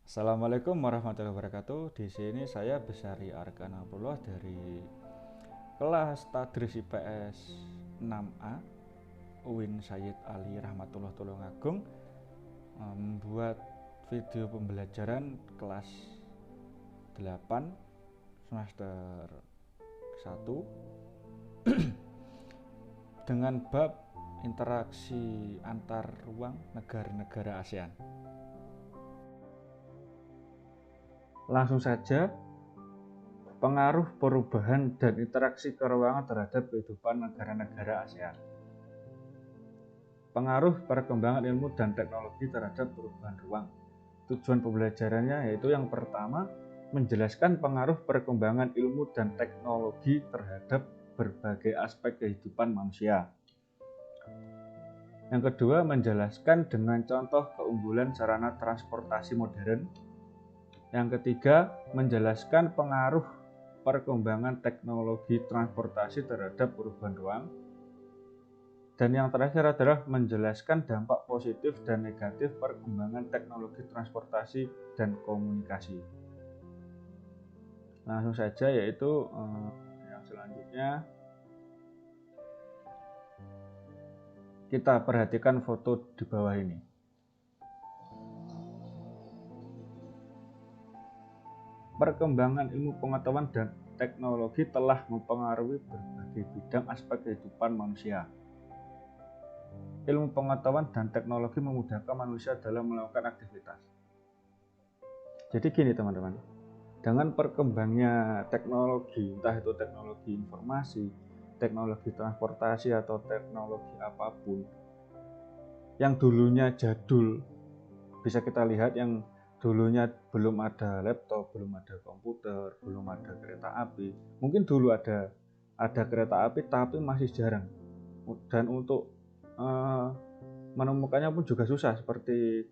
Assalamualaikum warahmatullahi wabarakatuh. Di sini saya Besari Arkanapullah dari kelas Tadris IPS 6A UIN Sayyid Ali Rahmatullah Tulungagung membuat video pembelajaran kelas 8 semester 1 dengan bab interaksi antar ruang negara-negara ASEAN. Langsung saja, pengaruh perubahan dan interaksi keruangan terhadap kehidupan negara-negara ASEAN. Pengaruh perkembangan ilmu dan teknologi terhadap perubahan ruang. Tujuan pembelajarannya yaitu yang pertama, menjelaskan pengaruh perkembangan ilmu dan teknologi terhadap berbagai aspek kehidupan manusia. Yang kedua, menjelaskan dengan contoh keunggulan sarana transportasi modern. Yang ketiga, menjelaskan pengaruh perkembangan teknologi transportasi terhadap perubahan ruang. Dan yang terakhir adalah menjelaskan dampak positif dan negatif perkembangan teknologi transportasi dan komunikasi. Langsung saja, yaitu yang selanjutnya kita perhatikan foto di bawah ini. Perkembangan ilmu pengetahuan dan teknologi telah mempengaruhi berbagai bidang aspek kehidupan manusia. Ilmu pengetahuan dan teknologi memudahkan manusia dalam melakukan aktivitas. Jadi gini teman-teman, dengan perkembangnya teknologi, entah itu teknologi informasi, teknologi transportasi atau teknologi apapun, yang dulunya jadul, bisa kita lihat yang dulunya belum ada laptop, belum ada komputer, belum ada kereta api. Mungkin dulu ada kereta api tapi masih jarang. Dan untuk menemukannya pun juga susah, seperti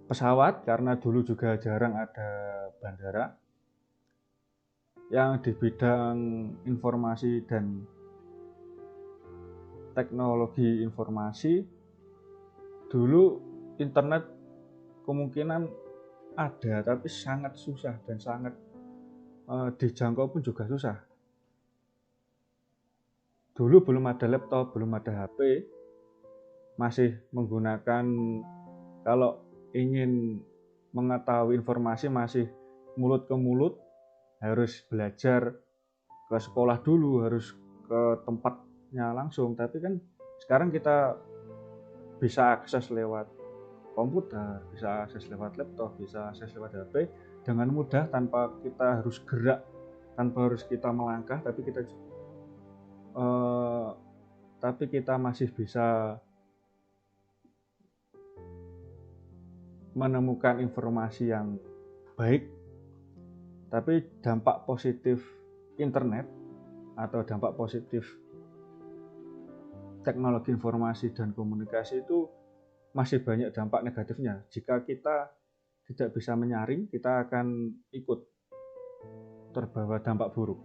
pesawat, karena dulu juga jarang ada bandara. Yang di bidang informasi dan teknologi informasi, dulu internet kemungkinan ada tapi sangat susah dan sangat dijangkau pun juga susah. Dulu belum ada laptop, belum ada HP, masih menggunakan, kalau ingin mengetahui informasi masih mulut ke mulut, harus belajar ke sekolah dulu, harus ke tempatnya langsung. Tapi kan sekarang kita bisa akses lewat komputer, bisa akses lewat laptop, bisa akses lewat HP dengan mudah, tanpa kita harus gerak, tanpa harus kita melangkah, tapi kita masih bisa menemukan informasi yang baik. Tapi dampak positif internet atau dampak positif teknologi informasi dan komunikasi itu masih banyak dampak negatifnya. Jika kita tidak bisa menyaring, kita akan ikut terbawa dampak buruk.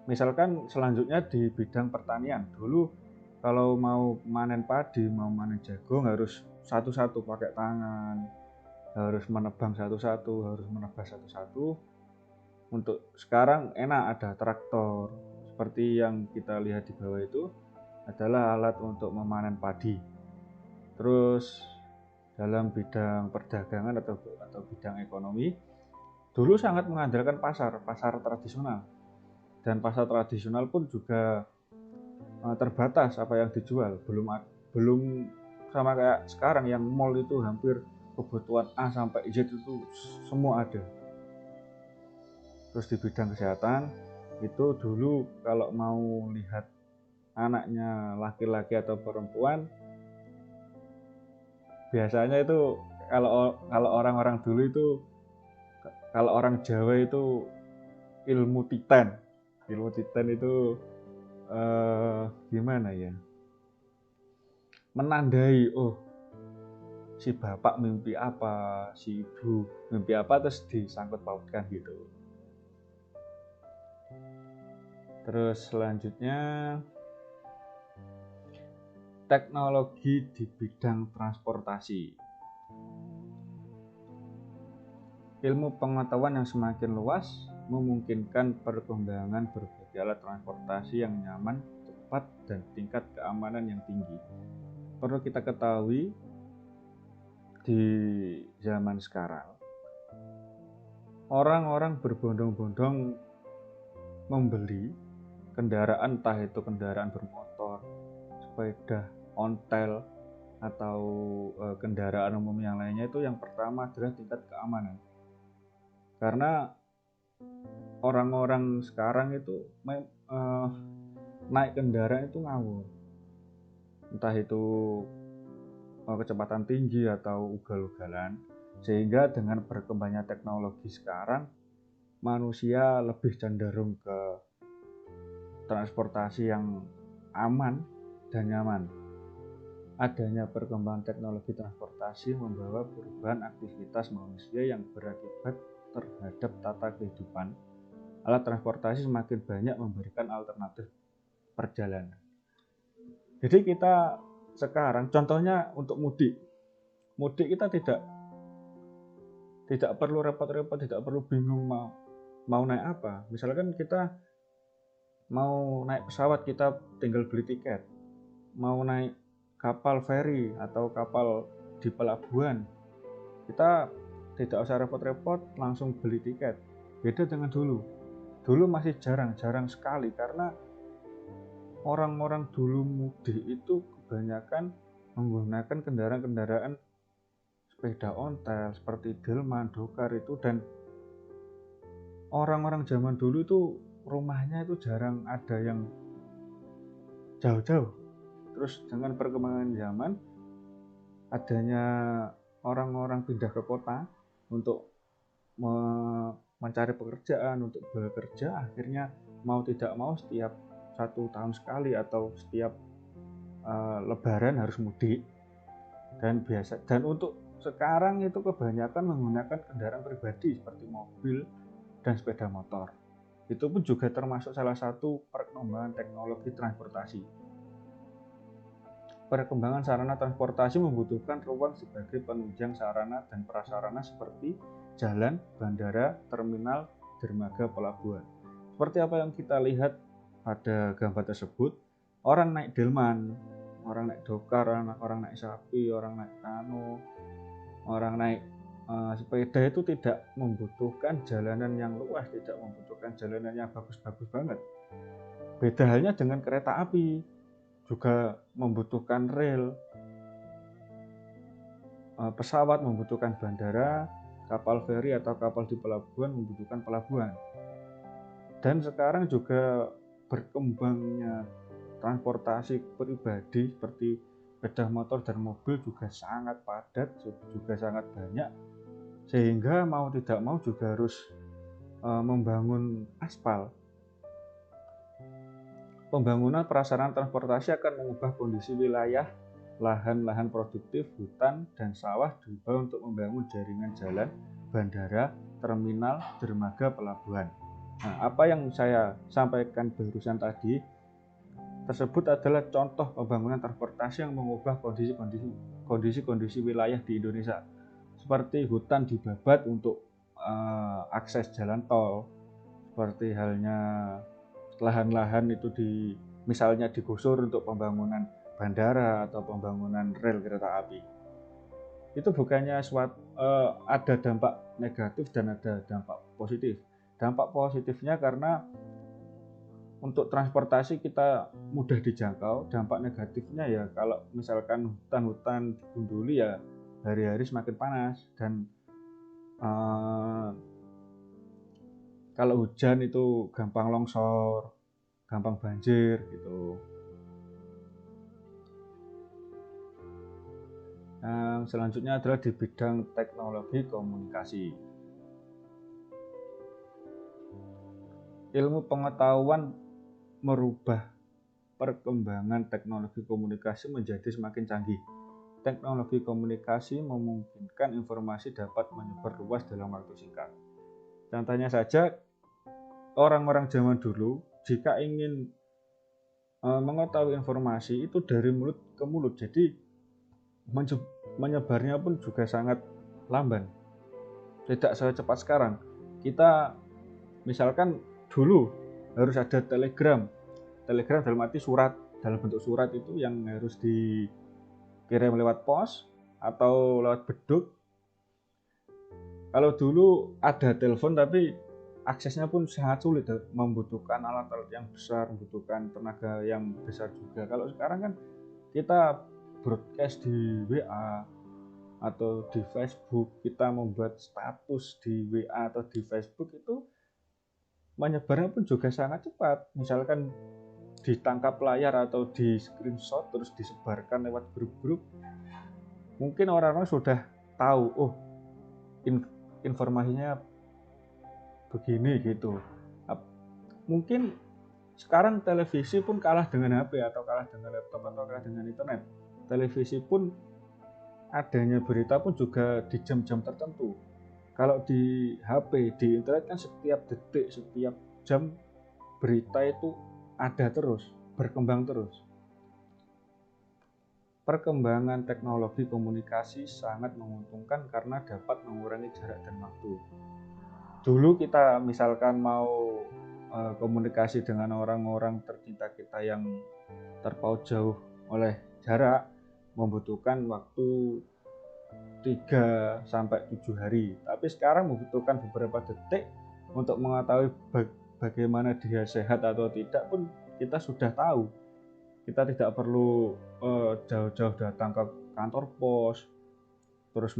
Misalkan selanjutnya di bidang pertanian, dulu kalau mau manen padi, mau manen jagung harus satu-satu pakai tangan, harus menebang satu-satu, harus menebas satu-satu. Untuk sekarang enak, ada traktor. Seperti yang kita lihat di bawah itu adalah alat untuk memanen padi. Terus dalam bidang perdagangan atau bidang ekonomi, dulu sangat mengandalkan pasar tradisional. Dan pasar tradisional pun juga terbatas apa yang dijual. Belum sama kayak sekarang yang mall itu hampir kebutuhan A sampai Z itu semua ada. Terus di bidang kesehatan itu dulu kalau mau lihat anaknya laki-laki atau perempuan, biasanya itu kalau orang-orang dulu itu, kalau orang Jawa itu ilmu titan itu gimana ya, menandai, oh si bapak mimpi apa, si ibu mimpi apa, terus disangkut pautkan gitu. Terus selanjutnya teknologi di bidang transportasi. Ilmu pengetahuan yang semakin luas memungkinkan perkembangan berbagai alat transportasi yang nyaman, cepat, dan tingkat keamanan yang tinggi. Perlu kita ketahui, di zaman sekarang, orang-orang berbondong-bondong membeli kendaraan, entah itu kendaraan bermotor, sepeda, ontel, atau kendaraan umum yang lainnya. Itu yang pertama adalah tingkat keamanan. Karena orang-orang sekarang itu naik kendaraan itu ngawur, entah itu kecepatan tinggi atau ugal-ugalan, sehingga dengan berkembangnya teknologi sekarang, manusia lebih cenderung ke transportasi yang aman dan nyaman. Adanya perkembangan teknologi transportasi membawa perubahan aktivitas manusia yang berakibat terhadap tata kehidupan. Alat transportasi semakin banyak memberikan alternatif perjalanan. Jadi kita sekarang, contohnya untuk mudik kita tidak perlu repot-repot, tidak perlu bingung mau naik apa. Misalkan kita mau naik pesawat, kita tinggal beli tiket. Mau naik kapal feri atau kapal di pelabuhan, kita tidak usah repot-repot, langsung beli tiket. Beda dengan dulu masih jarang sekali, karena orang-orang dulu mudik itu kebanyakan menggunakan kendaraan-kendaraan sepeda ontel seperti delman, dokar itu. Dan orang-orang zaman dulu itu rumahnya itu jarang ada yang jauh-jauh. Terus dengan perkembangan zaman, adanya orang-orang pindah ke kota untuk mencari pekerjaan, untuk bekerja, akhirnya mau tidak mau setiap 1 tahun sekali atau setiap lebaran harus mudik. Dan untuk sekarang itu kebanyakan menggunakan kendaraan pribadi seperti mobil dan sepeda motor. Itu pun juga termasuk salah satu perkembangan teknologi transportasi. Perkembangan sarana transportasi membutuhkan ruang sebagai penunjang sarana dan prasarana seperti jalan, bandara, terminal, dermaga, pelabuhan. Seperti apa yang kita lihat pada gambar tersebut, orang naik delman, orang naik dokar, orang naik sapi, orang naik kano, orang naik sepeda itu tidak membutuhkan jalanan yang luas, tidak membutuhkan jalanan yang bagus-bagus banget. Beda halnya dengan kereta api, juga membutuhkan rel, pesawat membutuhkan bandara, kapal feri atau kapal di pelabuhan membutuhkan pelabuhan. Dan sekarang juga berkembangnya transportasi pribadi seperti sepeda motor dan mobil juga sangat padat, juga sangat banyak, sehingga mau tidak mau juga harus membangun aspal. Pembangunan prasarana transportasi akan mengubah kondisi wilayah, lahan-lahan produktif, hutan, dan sawah diubah untuk membangun jaringan jalan, bandara, terminal, dermaga, pelabuhan. Nah, apa yang saya sampaikan barusan tadi tersebut adalah contoh pembangunan transportasi yang mengubah kondisi wilayah di Indonesia. Seperti hutan dibabat untuk akses jalan tol, seperti halnya lahan-lahan itu misalnya digusur untuk pembangunan bandara atau pembangunan rel kereta api. Itu bukannya ada dampak negatif dan ada dampak positif. Dampak positifnya karena untuk transportasi kita mudah dijangkau. Dampak negatifnya ya kalau misalkan hutan-hutan digunduli ya hari-hari semakin panas, dan kalau hujan itu gampang longsor, gampang banjir gitu. Yang selanjutnya adalah di bidang teknologi komunikasi. Ilmu pengetahuan merubah perkembangan teknologi komunikasi menjadi semakin canggih. Teknologi komunikasi memungkinkan informasi dapat menyebar luas dalam waktu singkat. Contohnya saja, orang-orang zaman dulu jika ingin mengetahui informasi itu dari mulut ke mulut, jadi menyebarnya pun juga sangat lamban. tidak secepat sekarang. Kita misalkan dulu harus ada telegram dalam arti surat, dalam bentuk surat itu yang harus dikirim lewat pos atau lewat beduk. Kalau dulu ada telepon tapi aksesnya pun sangat sulit, membutuhkan alat-alat yang besar, membutuhkan tenaga yang besar juga. Kalau sekarang kan kita broadcast di WA atau di Facebook, kita membuat status di WA atau di Facebook, itu menyebarnya pun juga sangat cepat. Misalkan ditangkap layar atau di screenshot terus disebarkan lewat grup-grup, mungkin orang-orang sudah tahu, oh informasinya begini gitu. Mungkin sekarang televisi pun kalah dengan HP atau kalah dengan laptop atau kalah dengan internet. Televisi pun adanya berita pun juga di jam-jam tertentu. Kalau di HP, di internet kan setiap detik, setiap jam berita itu ada terus, berkembang terus. Perkembangan teknologi komunikasi sangat menguntungkan karena dapat mengurangi jarak dan waktu. Dulu kita misalkan mau komunikasi dengan orang-orang tercinta kita yang terpaut jauh oleh jarak, membutuhkan waktu 3-7 hari. Tapi sekarang membutuhkan beberapa detik untuk mengetahui bagaimana dia sehat atau tidak pun kita sudah tahu. Kita tidak perlu jauh-jauh datang ke kantor pos, terus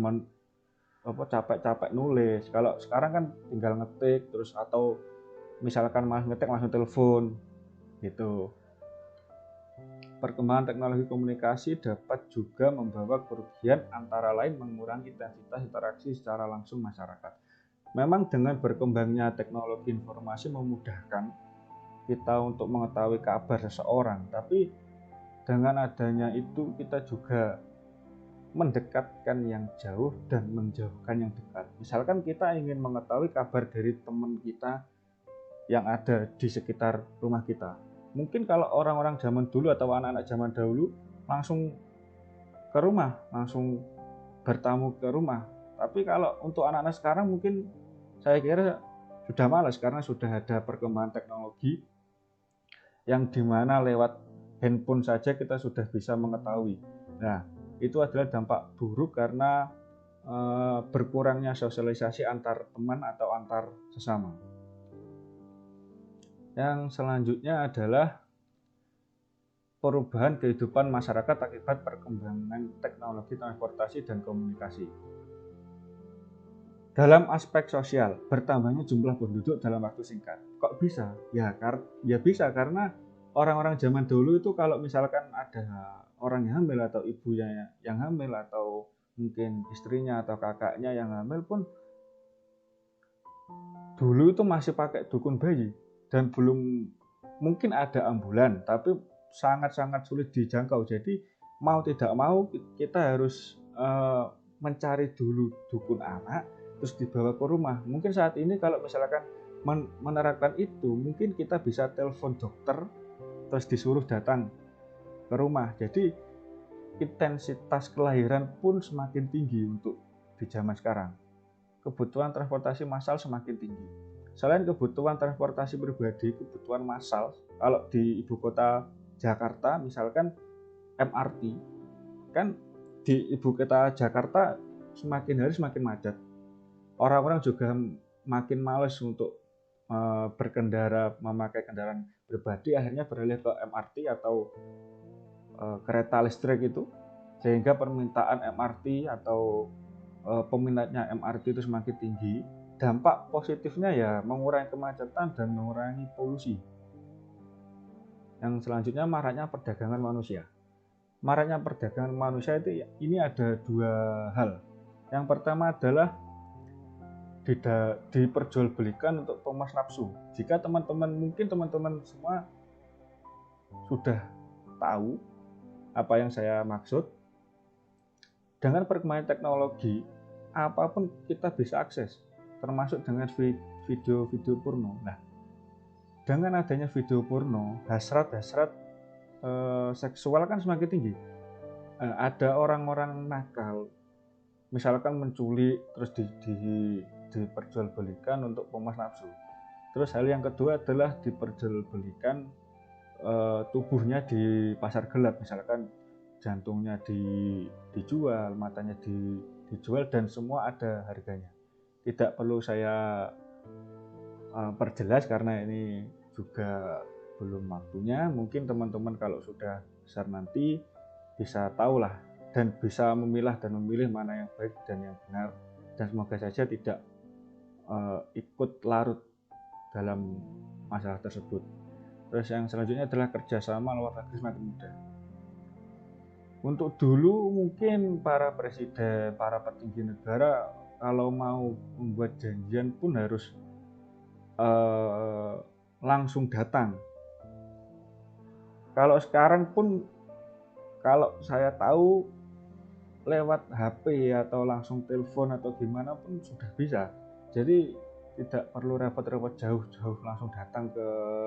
capek-capek nulis. Kalau sekarang kan tinggal ngetik terus, atau misalkan malas ngetik langsung telepon gitu. Perkembangan teknologi komunikasi dapat juga membawa kerugian, antara lain mengurangi intensitas interaksi secara langsung masyarakat. Memang dengan berkembangnya teknologi informasi memudahkan kita untuk mengetahui kabar seseorang, tapi dengan adanya itu kita juga mendekatkan yang jauh dan menjauhkan yang dekat. Misalkan kita ingin mengetahui kabar dari teman kita yang ada di sekitar rumah kita. Mungkin kalau orang-orang zaman dulu atau anak-anak zaman dahulu langsung ke rumah, langsung bertamu ke rumah. Tapi kalau untuk anak-anak sekarang mungkin saya kira sudah malas karena sudah ada perkembangan teknologi yang dimana lewat handphone saja kita sudah bisa mengetahui. Nah, itu adalah dampak buruk karena berkurangnya sosialisasi antar teman atau antar sesama. Yang selanjutnya adalah perubahan kehidupan masyarakat akibat perkembangan teknologi transportasi dan komunikasi. Dalam aspek sosial, bertambahnya jumlah penduduk dalam waktu singkat. Kok bisa? Ya bisa karena orang-orang zaman dulu itu kalau misalkan ada orang yang hamil atau ibunya yang hamil atau mungkin istrinya atau kakaknya yang hamil pun dulu itu masih pakai dukun bayi dan belum mungkin ada ambulan, tapi sangat-sangat sulit dijangkau. Jadi mau tidak mau kita harus mencari dulu dukun anak terus dibawa ke rumah. Mungkin saat ini kalau misalkan menerapkan itu, mungkin kita bisa telepon dokter terus disuruh datang ke rumah. Jadi intensitas kelahiran pun semakin tinggi untuk di zaman sekarang. Kebutuhan transportasi massal semakin tinggi. Selain kebutuhan transportasi pribadi, kebutuhan massal, kalau di ibu kota Jakarta misalkan MRT, kan di ibu kota Jakarta semakin hari semakin macet. Orang-orang juga makin males untuk berkendara, memakai kendaraan pribadi, akhirnya beralih ke MRT atau kereta listrik itu, sehingga permintaan MRT atau peminatnya MRT itu semakin tinggi. Dampak positifnya ya mengurangi kemacetan dan mengurangi polusi. Yang selanjutnya maraknya perdagangan manusia. Maraknya perdagangan manusia itu ini ada dua hal. Yang pertama adalah diperjualbelikan untuk pemuas nafsu. Jika mungkin teman-teman semua sudah tahu apa yang saya maksud, dengan perkembangan teknologi apapun kita bisa akses, termasuk dengan video-video porno. Nah, dengan adanya video porno, hasrat-hasrat seksual kan semakin tinggi. Ada orang-orang nakal misalkan menculik terus diperjualbelikan untuk pemuas nafsu. Terus hal yang kedua adalah diperjualbelikan tubuhnya di pasar gelap, misalkan jantungnya dijual, matanya dijual, dan semua ada harganya. Tidak perlu saya perjelas karena ini juga belum waktunya. Mungkin teman-teman kalau sudah besar nanti bisa tahulah dan bisa memilah dan memilih mana yang baik dan yang benar, dan semoga saja tidak ikut larut dalam masalah tersebut. Terus yang selanjutnya adalah kerjasama luar negeri semakin mudah. Untuk dulu mungkin para presiden, para petinggi negara kalau mau membuat janjian pun harus langsung datang. Kalau sekarang pun kalau saya tahu lewat HP atau langsung telepon atau gimana pun sudah bisa. Jadi tidak perlu repot-repot jauh-jauh langsung datang ke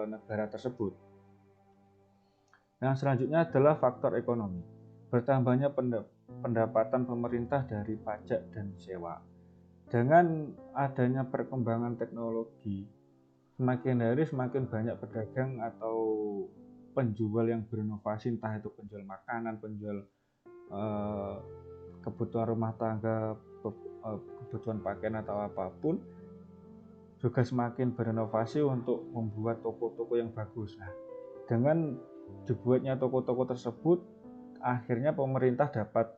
negara tersebut. Yang selanjutnya adalah faktor ekonomi. Bertambahnya pendapatan pemerintah dari pajak dan sewa. Dengan adanya perkembangan teknologi, semakin hari semakin banyak pedagang atau penjual yang berinovasi, entah itu penjual makanan, penjual kebutuhan rumah tangga, kebutuhan pakaian atau apapun, juga semakin berinovasi untuk membuat toko-toko yang bagus. Nah, dengan dibuatnya toko-toko tersebut, akhirnya pemerintah dapat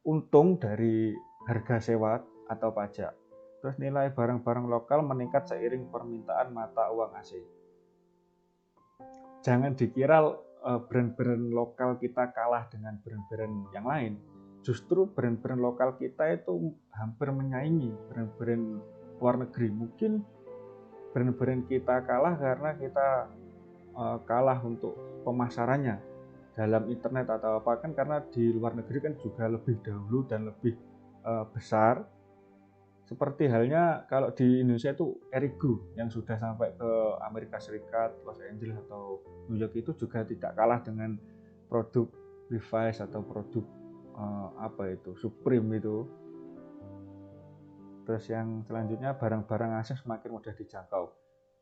untung dari harga sewa atau pajak. Terus nilai barang-barang lokal meningkat seiring permintaan mata uang asing. Jangan dikira brand-brand lokal kita kalah dengan brand-brand yang lain. Justru brand-brand lokal kita itu hampir menyaingi brand-brand luar negeri. Mungkin brand-brand kita kalah karena kita kalah untuk pemasarannya dalam internet atau apa, kan karena di luar negeri kan juga lebih dahulu dan lebih besar. Seperti halnya kalau di Indonesia itu Erigo yang sudah sampai ke Amerika Serikat, Los Angeles atau New York, itu juga tidak kalah dengan produk Levi's atau produk Supreme itu. Terus yang selanjutnya barang-barang asing semakin mudah dijangkau.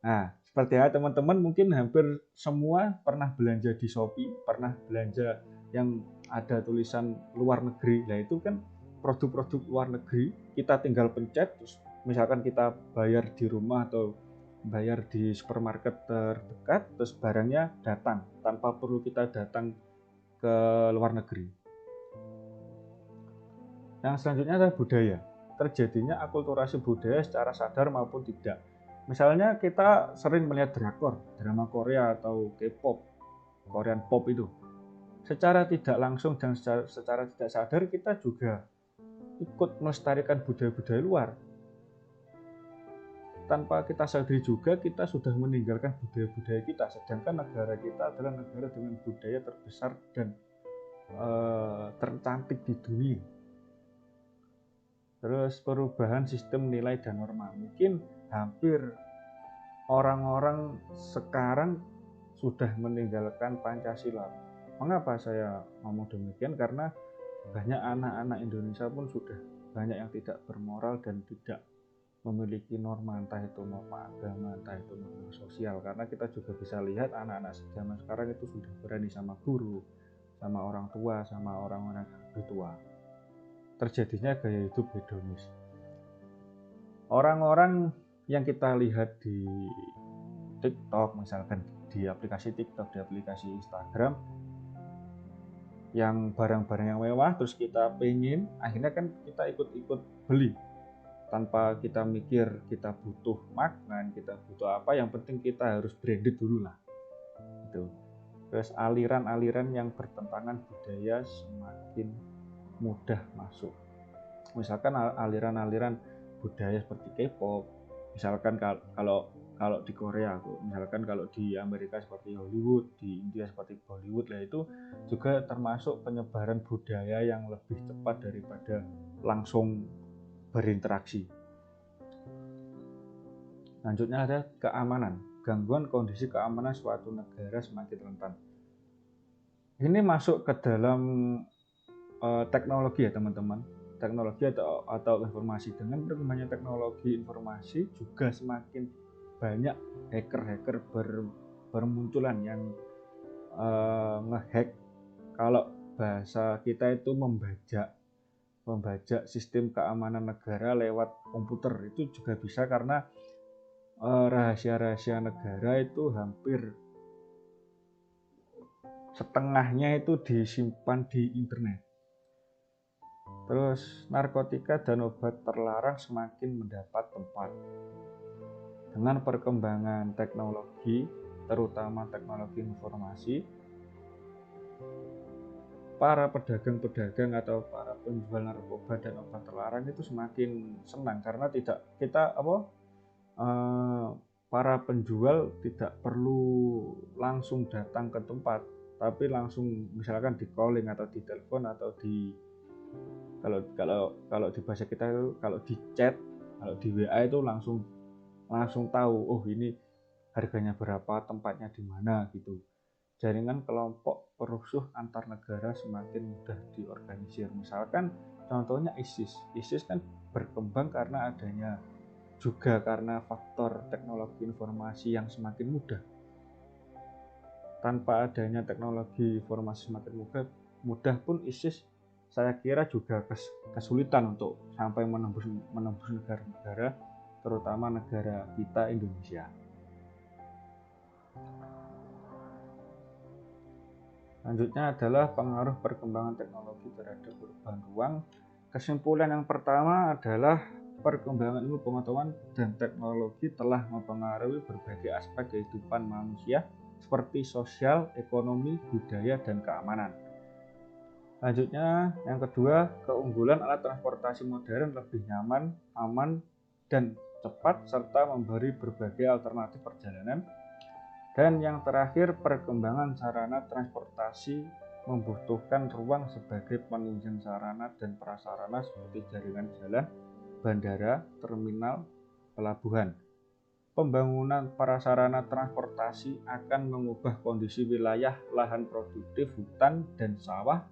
Nah, seperti apa teman-teman, mungkin hampir semua pernah belanja di Shopee, pernah belanja yang ada tulisan luar negeri. Nah, itu kan produk-produk luar negeri, kita tinggal pencet, terus misalkan kita bayar di rumah atau bayar di supermarket terdekat, terus barangnya datang tanpa perlu kita datang ke luar negeri. Yang selanjutnya adalah budaya. Terjadinya akulturasi budaya secara sadar maupun tidak. Misalnya kita sering melihat drakor, drama Korea atau K-pop, Korean pop itu. Secara tidak langsung dan secara tidak sadar kita juga ikut melestarikan budaya-budaya luar. Tanpa kita sadari juga kita sudah meninggalkan budaya-budaya kita, sedangkan negara kita adalah negara dengan budaya terbesar dan tercantik di dunia. Terus perubahan sistem nilai dan norma. Mungkin hampir orang-orang sekarang sudah meninggalkan Pancasila. Mengapa saya ngomong demikian? Karena banyak anak-anak Indonesia pun sudah banyak yang tidak bermoral dan tidak memiliki norma, entah itu norma agama, entah itu norma sosial. Karena kita juga bisa lihat anak-anak zaman sekarang itu sudah berani sama guru, sama orang tua, sama orang-orang lebih tua. Terjadinya gaya hidup hedonis. Orang-orang yang kita lihat di TikTok, misalkan di aplikasi TikTok, di aplikasi Instagram, yang barang-barang yang mewah, terus kita pengen, akhirnya kan kita ikut-ikut beli tanpa kita mikir kita butuh makan, kita butuh apa, yang penting kita harus branded dulu lah gitu. Terus aliran-aliran yang bertentangan budaya semakin mudah masuk. Misalkan aliran-aliran budaya seperti K-pop, misalkan kalau di Korea, misalkan kalau di Amerika seperti Hollywood, di India seperti Bollywood, lah itu juga termasuk penyebaran budaya yang lebih cepat daripada langsung berinteraksi. Lanjutnya ada keamanan. Gangguan kondisi keamanan suatu negara semakin rentan. Ini masuk ke dalam teknologi ya teman-teman, teknologi atau informasi. Dengan berkembangnya teknologi informasi juga semakin banyak hacker-hacker bermunculan yang ngehack, kalau bahasa kita itu membajak sistem keamanan negara lewat komputer. Itu juga bisa karena rahasia-rahasia negara itu hampir setengahnya itu disimpan di internet. Terus narkotika dan obat terlarang semakin mendapat tempat. Dengan perkembangan teknologi, terutama teknologi informasi, para pedagang-pedagang atau para penjual narkoba dan obat terlarang itu semakin senang karena para penjual tidak perlu langsung datang ke tempat, tapi langsung misalkan di calling atau di telepon atau di kalau di bahasa kita itu kalau di chat, kalau di WA itu langsung tahu, oh ini harganya berapa, tempatnya di mana gitu. Jaringan kelompok perusuh antar negara semakin mudah diorganisir. Misalkan contohnya ISIS kan berkembang karena faktor teknologi informasi yang semakin mudah. Tanpa adanya teknologi informasi semakin mudah pun ISIS saya kira juga kesulitan untuk sampai menembus negara-negara, terutama negara kita Indonesia. Selanjutnya adalah pengaruh perkembangan teknologi terhadap perubahan ruang. Kesimpulan yang pertama adalah perkembangan ilmu pengetahuan dan teknologi telah mempengaruhi berbagai aspek kehidupan manusia seperti sosial, ekonomi, budaya, dan keamanan. Selanjutnya, yang kedua, keunggulan alat transportasi modern lebih nyaman, aman, dan cepat serta memberi berbagai alternatif perjalanan. Dan yang terakhir, perkembangan sarana transportasi membutuhkan ruang sebagai penunjang sarana dan prasarana seperti jaringan jalan, bandara, terminal, pelabuhan. Pembangunan prasarana transportasi akan mengubah kondisi wilayah lahan produktif, hutan, dan sawah,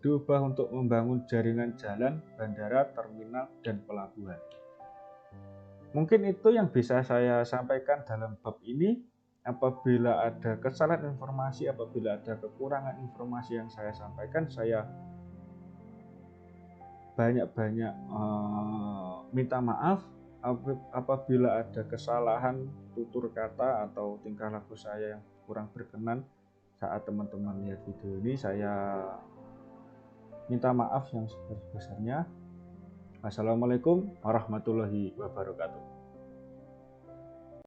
diubah untuk membangun jaringan jalan, bandara, terminal, dan pelabuhan. Mungkin itu yang bisa saya sampaikan dalam bab ini. Apabila ada kesalahan informasi, apabila ada kekurangan informasi yang saya sampaikan, saya banyak-banyak minta maaf. Apabila ada kesalahan tutur kata atau tingkah laku saya yang kurang berkenan saat teman-teman lihat video ini, saya minta maaf yang sebesar-besarnya. Wassalamualaikum warahmatullahi wabarakatuh.